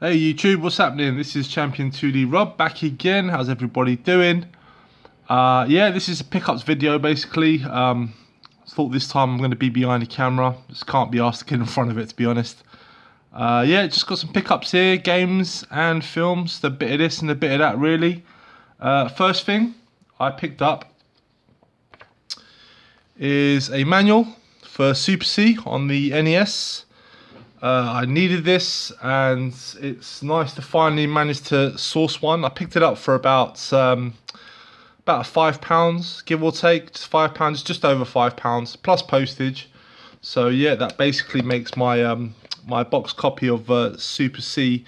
Hey YouTube, what's happening? This is Champion 2D Rob back again. How's everybody doing? Yeah, this is a pickups video basically. Thought this time I'm going to be behind the camera. Just can't be asked to get in front of it, to be honest. Yeah, just got some pickups here, games and films. A bit of this and a bit of that, really. First thing I picked up is a manual for Super C on the NES. I needed this, and it's nice to finally manage to source one. I picked it up for about £5, give or take, just £5, just over £5 plus postage. So yeah, that basically makes my my box copy of Super C,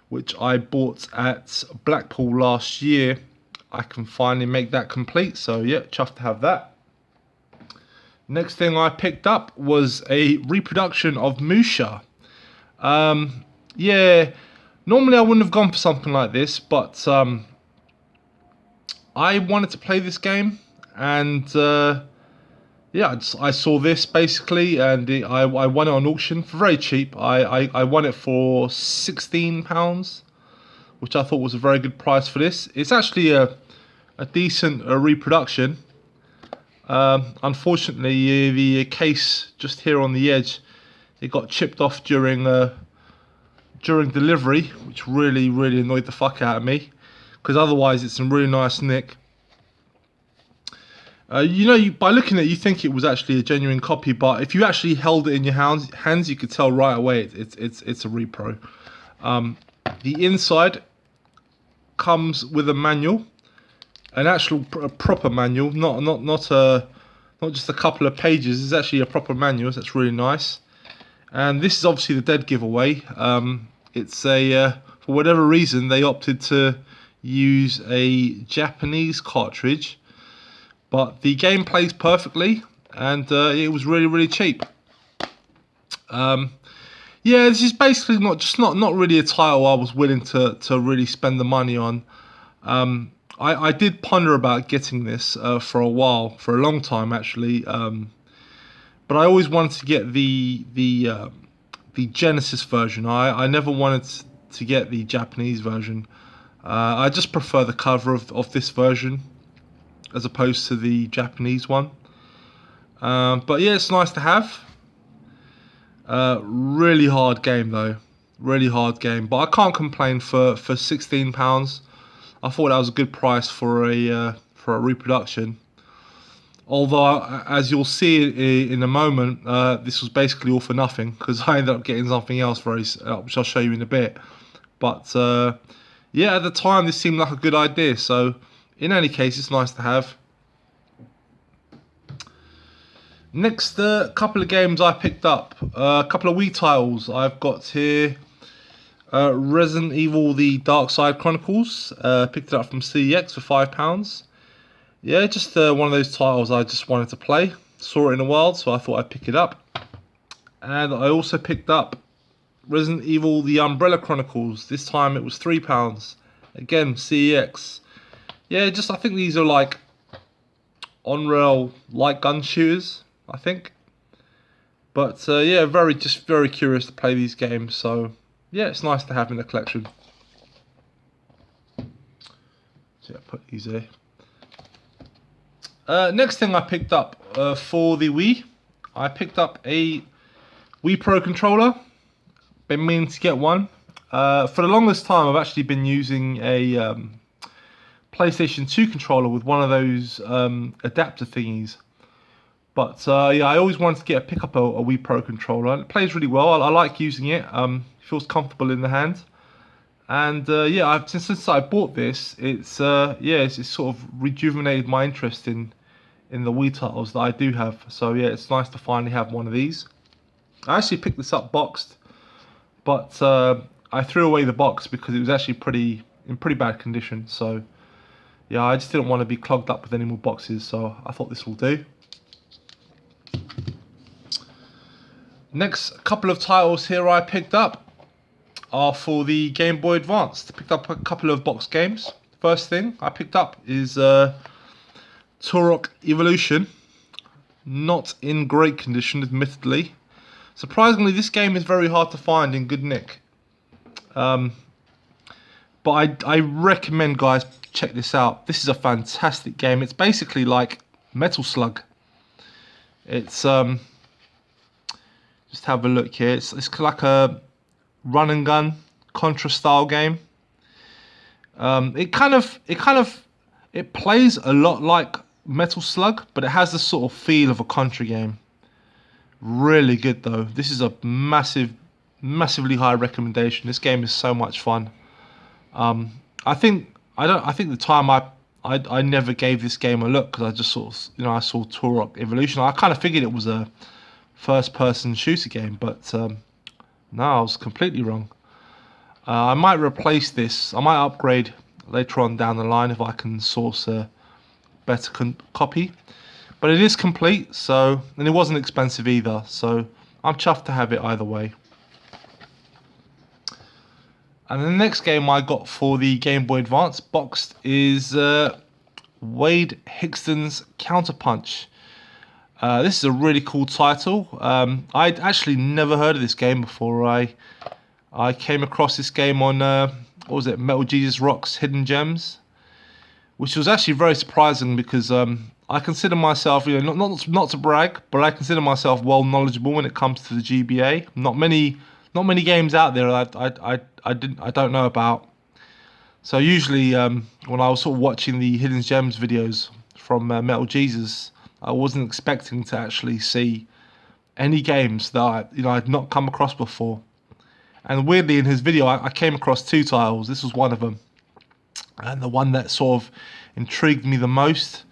which I bought at Blackpool last year. I can finally make that complete. So yeah, chuffed to have that. Next thing I picked up was a reproduction of Musha. Yeah, normally I wouldn't have gone for something like this, but I wanted to play this game, and yeah, I saw this basically, and I won it on auction for very cheap. I won it for £16, which I thought was a very good price for this. It's actually a decent reproduction. Unfortunately, the case just here on the edge, it got chipped off during delivery, which really annoyed the fuck out of me, because otherwise it's in really nice nick. You know, by looking at it, you think it was actually a genuine copy, but if you actually held it in your hands, you could tell right away it's a repro. The inside comes with a manual, an actual proper manual, not just a couple of pages. It's actually a proper manual. So that's really nice. And this is obviously the dead giveaway. It's a for whatever reason they opted to use a Japanese cartridge, but the game plays perfectly, and it was really cheap. Yeah, this is basically not really a title I was willing to really spend the money on. I did ponder about getting this for a while, for a long time actually. But I always wanted to get the Genesis version. I never wanted to get the Japanese version. I just prefer the cover of this version as opposed to the Japanese one. But yeah, it's nice to have. Really hard game though, really hard game. But I can't complain for £16. I thought that was a good price for a reproduction. Although, as you'll see in a moment, this was basically all for nothing, because I ended up getting something else which I'll show you in a bit. But yeah, at the time this seemed like a good idea, so in any case it's nice to have. Next, couple of games I picked up, a couple of Wii titles I've got here. Resident Evil The Dark Side Chronicles, picked it up from CEX for £5. Yeah, just one of those titles I just wanted to play. Saw it in the wild, so I thought I'd pick it up. And I also picked up Resident Evil The Umbrella Chronicles. This time it was £3. Again, CEX. Yeah, I think these are like on-rail light gun shooters, I think. But yeah, very curious to play these games. So yeah, it's nice to have in the collection. So yeah, put these here. Next thing I picked up for the Wii, I picked up a Wii Pro controller. Been meaning to get one. For the longest time, I've actually been using a PlayStation 2 controller with one of those adapter thingies. But yeah, I always wanted to pick up a Wii Pro controller. And it plays really well. I like using it. It feels comfortable in the hand. And yeah, since I bought this, it's sort of rejuvenated my interest in the Wii titles that I do have. So yeah, it's nice to finally have one of these. I actually picked this up boxed, but I threw away the box because it was actually in pretty bad condition. So yeah, I just didn't want to be clogged up with any more boxes, so I thought this will do. Next couple of titles here I picked up are for the Game Boy Advance. Picked up a couple of box games. First thing I picked up is Turok Evolution. Not in great condition, admittedly. Surprisingly, this game is very hard to find in good nick. But I recommend, guys, check this out. This is a fantastic game. It's basically like Metal Slug. It's just have a look here. It's like a run and gun Contra style game. It plays a lot like Metal Slug, but it has the sort of feel of a Contra game. Really good though. This is a massively high recommendation. This game is so much fun. I think the time I never gave this game a look, because I just sort of, I saw Turok Evolution. I kind of figured it was a first-person shooter game, but no, I was completely wrong. I might replace this. I might upgrade later on down the line if I can source a better copy. But it is complete, so, and it wasn't expensive either, so I'm chuffed to have it either way. And the next game I got for the Game Boy Advance boxed is Wade Hickston's CounterPunch. This is a really cool title. I'd actually never heard of this game before. I came across this game on what was it, Metal Jesus Rock's Hidden Gems, which was actually very surprising because I consider myself, not to brag, but I consider myself well knowledgeable when it comes to the GBA. Not many games out there I don't know about. So usually when I was sort of watching the Hidden Gems videos from Metal Jesus, I wasn't expecting to actually see any games that I'd not come across before. And weirdly, in his video, I came across two titles. This was one of them, and the one that sort of intrigued me the most.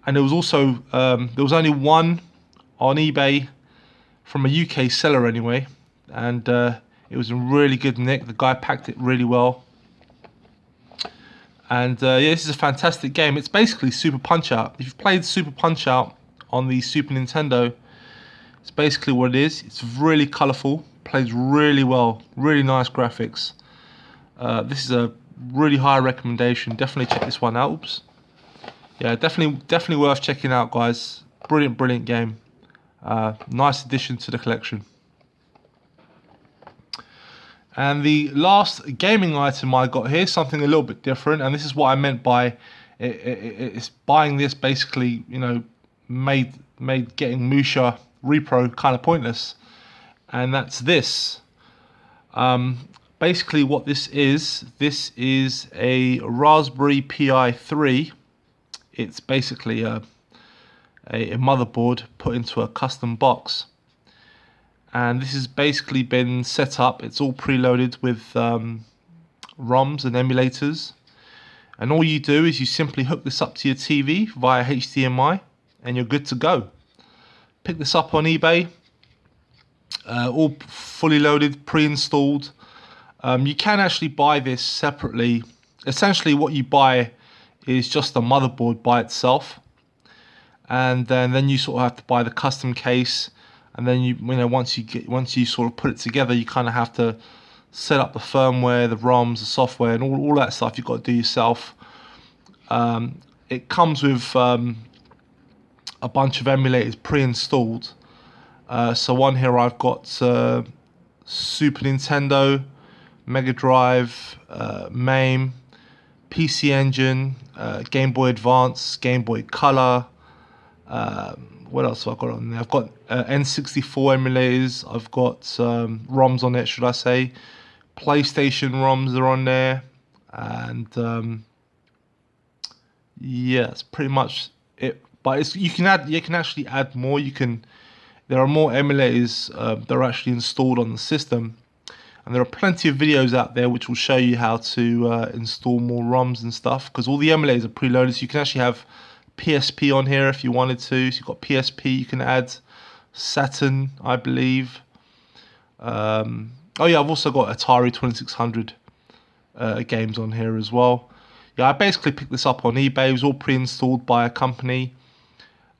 And there was also there was only one on eBay from a UK seller anyway, and it was in really good nick. The guy packed it really well. And yeah, this is a fantastic game. It's basically Super Punch-Out. If you've played Super Punch-Out on the Super Nintendo, it's basically what it is. It's really colourful, plays really well, really nice graphics. This is a really high recommendation. Definitely check this one out. Oops. Yeah, definitely worth checking out, guys. Brilliant game. Nice addition to the collection. And the last gaming item I got here, something a little bit different, and this is what I meant by it's buying this basically, made getting Musha repro kind of pointless, and that's this. Basically what this is a Raspberry Pi 3. It's basically a motherboard put into a custom box. And this has basically been set up. It's all preloaded with ROMs and emulators. And all you do is you simply hook this up to your TV via HDMI and you're good to go. Pick this up on eBay. All fully loaded, pre-installed. You can actually buy this separately. Essentially what you buy is just the motherboard by itself. And then you sort of have to buy the custom case. And then once you sort of put it together, you kind of have to set up the firmware, the ROMs, the software, and all that stuff you've got to do yourself. It comes with a bunch of emulators pre-installed. So on here I've got Super Nintendo, Mega Drive, MAME, PC Engine, Game Boy Advance, Game Boy Color. What else have I got on there? I've got N64 emulators. I've got ROMs on it, should I say? PlayStation ROMs are on there, and yeah, that's pretty much it. But you can actually add more. There are more emulators that are actually installed on the system, and there are plenty of videos out there which will show you how to install more ROMs and stuff. Because all the emulators are preloaded, so you can actually have PSP on here if you wanted to. So you've got PSP, you can add Saturn, I believe. Oh yeah, I've also got Atari 2600 games on here as well. Yeah, I basically picked this up on eBay. It was all pre-installed by a company.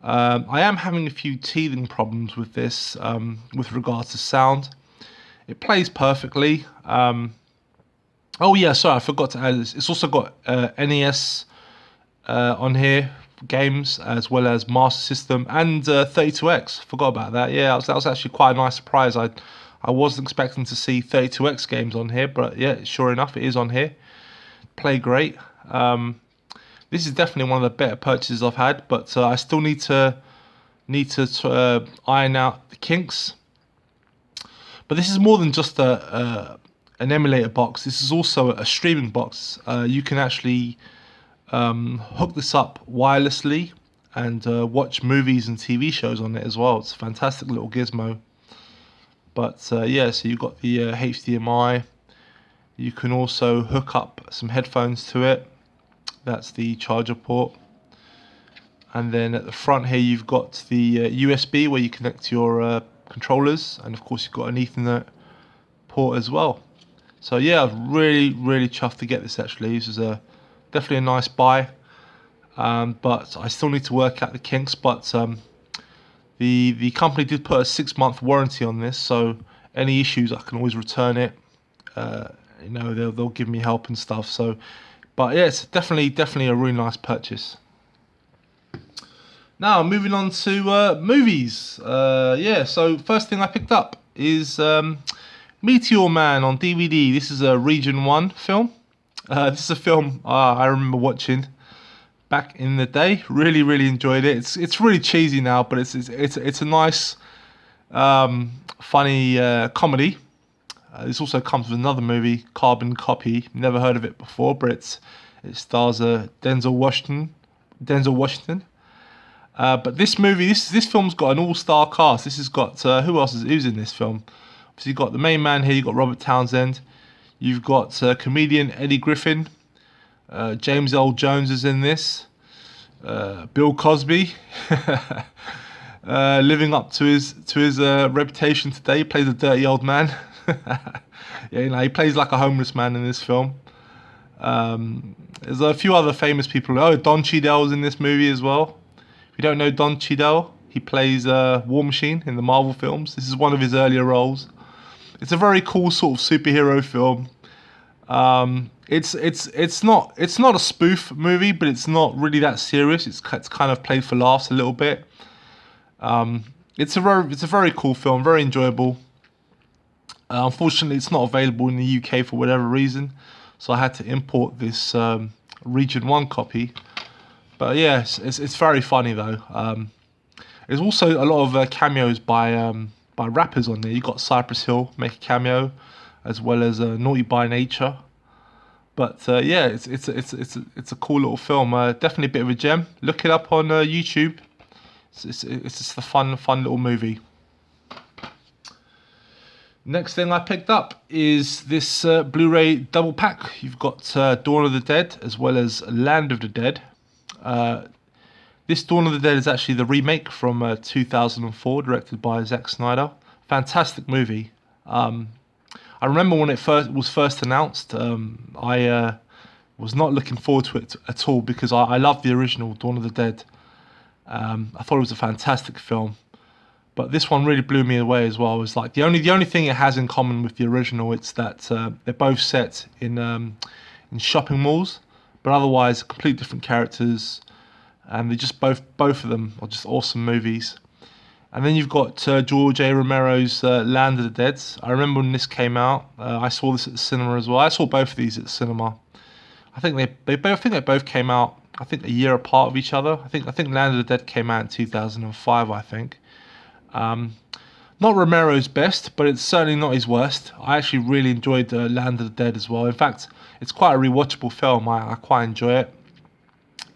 I am having a few teething problems with this with regards to sound. It plays perfectly. Oh yeah, sorry, I forgot to add this. It's also got NES on here games, as well as Master System and 32X. Forgot about that. Yeah, that was actually quite a nice surprise. I I wasn't expecting to see 32X games on here, but yeah, sure enough, it is on here. Play great. This is definitely one of the better purchases I've had, but I still need to iron out the kinks. But this is more than just an emulator box. This is also a streaming box. You can actually hook this up wirelessly and watch movies and TV shows on it as well. It's a fantastic little gizmo. But yeah, so you've got the HDMI. You can also hook up some headphones to it. That's the charger port. And then at the front here you've got the USB where you connect your controllers, and of course you've got an Ethernet port as well. So yeah, I was really chuffed to get this actually. This is definitely a nice buy, but I still need to work out the kinks. But the company did put a 6-month warranty on this, so any issues I can always return it. They'll give me help and stuff. So, but yeah, it's definitely a really nice purchase. Now moving on to movies. Yeah, so first thing I picked up is Meteor Man on DVD. This is a Region 1 film. This is a film I remember watching back in the day. Really enjoyed it. It's really cheesy now, but it's a nice, funny comedy. This also comes with another movie, Carbon Copy. Never heard of it before, but it stars Denzel Washington. But this movie, this film's got an all-star cast. This has got who's in this film? So you've got the main man here. You've got Robert Townsend. You've got comedian Eddie Griffin. James L. Jones is in this. Bill Cosby, living up to his reputation today. He plays a dirty old man. Yeah, he plays like a homeless man in this film. There's a few other famous people. Oh, Don Cheadle's in this movie as well. If you don't know Don Cheadle, he plays War Machine in the Marvel films. This is one of his earlier roles. It's a very cool sort of superhero film. It's not a spoof movie, but it's not really that serious. It's kind of played for laughs a little bit. It's a very cool film, very enjoyable. Unfortunately, it's not available in the UK for whatever reason, so I had to import this Region 1 copy. But yeah, it's very funny though. There's also a lot of cameos by rappers on there. You got Cypress Hill make a cameo, as well as Naughty by Nature. But yeah, it's a cool little film. Definitely a bit of a gem. Look it up on YouTube. It's just a fun little movie. Next thing I picked up is this Blu-ray double pack. You've got Dawn of the Dead as well as Land of the Dead. This Dawn of the Dead is actually the remake from 2004, directed by Zack Snyder. Fantastic movie. I remember when it was first announced, I was not looking forward to it at all because I loved the original Dawn of the Dead. I thought it was a fantastic film. But this one really blew me away as well. It was like the only thing it has in common with the original, it's that they're both set in shopping malls, but otherwise completely different characters, and they just both of them are just awesome movies. And then you've got George A. Romero's Land of the Dead. I remember when this came out. I saw this at the cinema as well. I saw both of these at the cinema. I think they both came out, I think, a year apart of each other. I think Land of the Dead came out in 2005. I think. Not Romero's best, but it's certainly not his worst. I actually really enjoyed Land of the Dead as well. In fact, it's quite a rewatchable film. I quite enjoy it.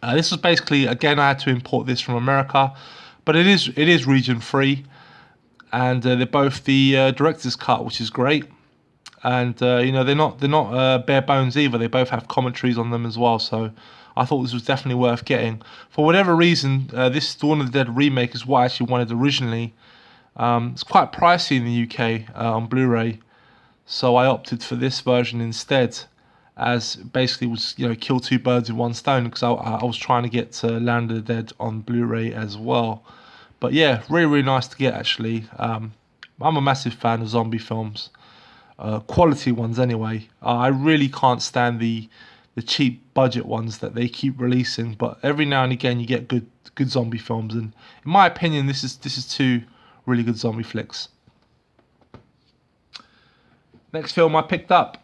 This was basically, again, I had to import this from America, but it is region free, and they're both the director's cut, which is great. And they're not bare bones either. They both have commentaries on them as well. So I thought this was definitely worth getting. For whatever reason, this Dawn of the Dead remake is what I actually wanted originally. It's quite pricey in the UK on Blu-ray, so I opted for this version instead, as basically was kill two birds with one stone, because I was trying to get Land of the Dead on Blu-ray as well. But yeah, really nice to get actually. I'm a massive fan of zombie films, quality ones anyway. I really can't stand the cheap budget ones that they keep releasing, but every now and again you get good zombie films, and in my opinion this is two really good zombie flicks. Next film I picked up,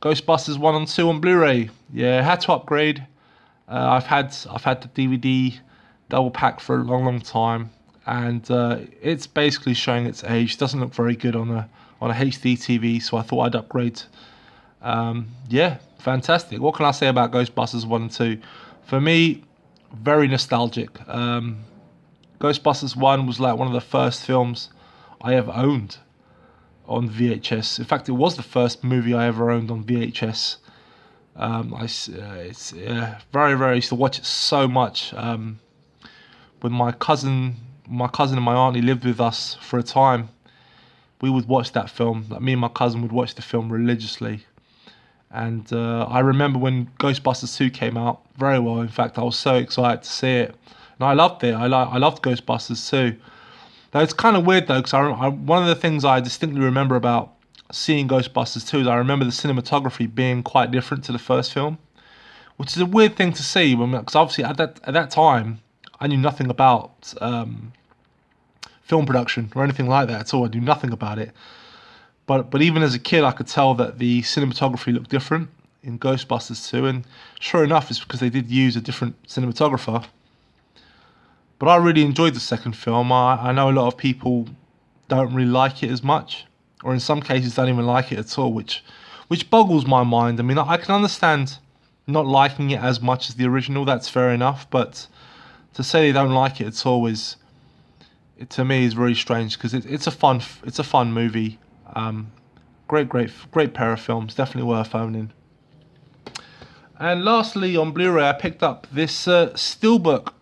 Ghostbusters 1 and 2 on Blu-ray. Yeah, had to upgrade. I've had the DVD double pack for a long time, and it's basically showing its age. It doesn't look very good on a HD TV, so I thought I'd upgrade. Yeah, fantastic. What can I say about Ghostbusters 1 and 2? For me, very nostalgic. Ghostbusters 1 was like one of the first films I ever owned on VHS. In fact, it was the first movie I ever owned on VHS. It's very, very. I used to watch it so much. When my cousin and my auntie lived with us for a time, we would watch that film. Like, me and my cousin would watch the film religiously. And I remember when Ghostbusters 2 came out very well. In fact, I was so excited to see it, and I loved it. I loved Ghostbusters 2. Now, it's kind of weird though, because one of the things I distinctly remember about seeing Ghostbusters 2 is I remember the cinematography being quite different to the first film, which is a weird thing to see, because obviously at that time I knew nothing about film production or anything like that at all. I knew nothing about it. But even as a kid, I could tell that the cinematography looked different in Ghostbusters 2, and sure enough, it's because they did use a different cinematographer. But I really enjoyed the second film. I know a lot of people don't really like it as much, or in some cases don't even like it at all, which boggles my mind. I mean, I can understand not liking it as much as the original. That's fair enough, but to say they don't like it at all to me is very strange, because it's a fun movie. Great pair of films, definitely worth owning. And lastly, on Blu-ray, I picked up this steelbook.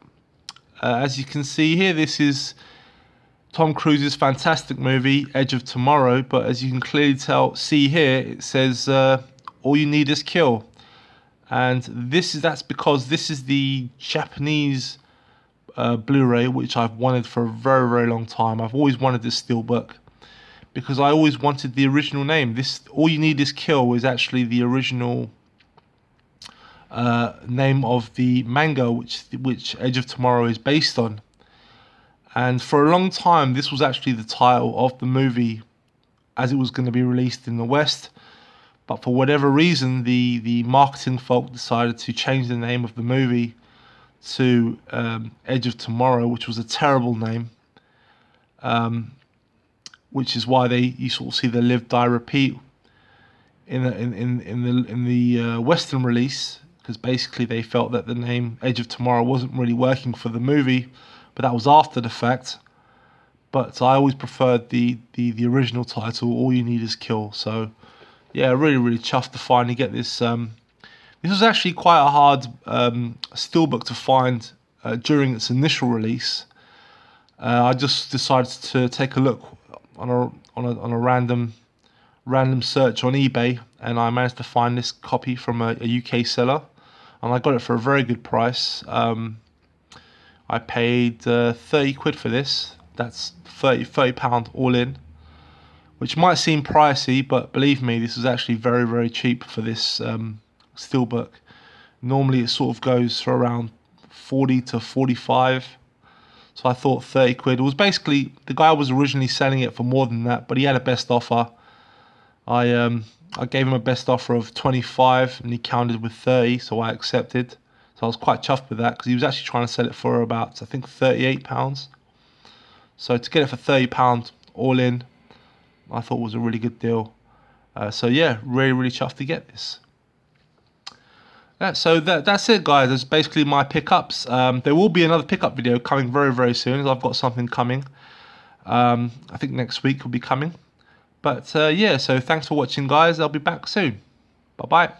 As you can see here, this is Tom Cruise's fantastic movie, Edge of Tomorrow. But as you can clearly see here, it says "All You Need Is Kill," and that's because this is the Japanese Blu-ray, which I've wanted for a very, very long time. I've always wanted this steelbook, because I always wanted the original name. This "All You Need Is Kill" is actually the original name of the manga which Edge of Tomorrow is based on. And for a long time, this was actually the title of the movie as it was going to be released in the West. But for whatever reason, the marketing folk decided to change the name of the movie to Edge of Tomorrow, which was a terrible name. Which is why you sort of see the live, die, repeat in the Western release, because basically they felt that the name Edge of Tomorrow wasn't really working for the movie, but that was after the fact. But I always preferred the original title, All You Need Is Kill. So yeah, really, really chuffed to finally get this. This was actually quite a hard steelbook to find during its initial release. I just decided to take a look on a random search on eBay, and I managed to find this copy from a UK seller, and I got it for a very good price. I paid 30 quid for this. That's £30 all in, which might seem pricey, but believe me, this is actually very, very cheap for this steelbook. Normally it sort of goes for around 40 to 45. So I thought 30 quid. It was basically, the guy was originally selling it for more than that, but he had a best offer. I gave him a best offer of 25, and he counted with 30, so I accepted. So I was quite chuffed with that, because he was actually trying to sell it for about, I think, £38. So to get it for £30 all in, I thought was a really good deal. So yeah, really, really chuffed to get this. So that's it, guys. That's basically my pickups. There will be another pickup video coming very, very soon, as I've got something coming. I think next week will be coming. But yeah, so thanks for watching, guys. I'll be back soon. Bye-bye.